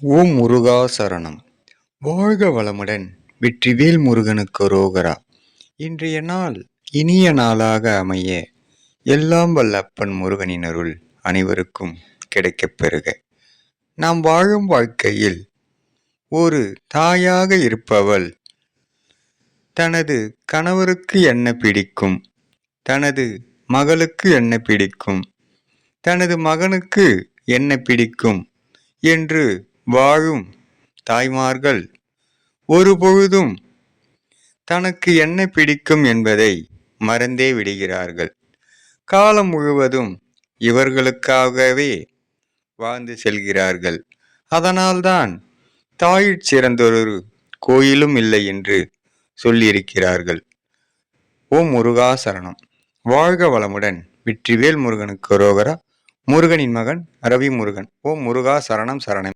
ஓம் முருகா சரணம். வாழ்க வளமுடன். வெற்றிவேல் முருகனுக்கு ரோகரா. இன்றைய நாள் இனிய நாளாக அமைய எல்லாம் வல்ல அப்பன் முருகனின் அருள் அனைவருக்கும் கிடைக்கப் பெறுக. நாம் வாழும் வாழ்க்கையில் ஒரு தாயாக இருப்பவள் தனது கணவருக்கு என்ன பிடிக்கும், தனது மகளுக்கு என்ன பிடிக்கும், தனது மகனுக்கு என்ன பிடிக்கும் என்று வாழும் தாய்மார்கள் ஒருபொழுதும் தனக்கு என்ன பிடிக்கும் என்பதை மறந்தே விடுகிறார்கள். காலம் முழுவதும் இவர்களுக்காகவே வாழ்ந்து செல்கிறார்கள். அதனால்தான் தாயிற் சிறந்தொரு கோயிலும் இல்லை என்று சொல்லியிருக்கிறார்கள். ஓம் முருகா சரணம். வாழ்க வளமுடன். வெற்றிவேல் முருகனுக்கு ரோகரா. முருகனின் மகன் ரவி முருகன். ஓம் முருகா சரணம் சரணம்.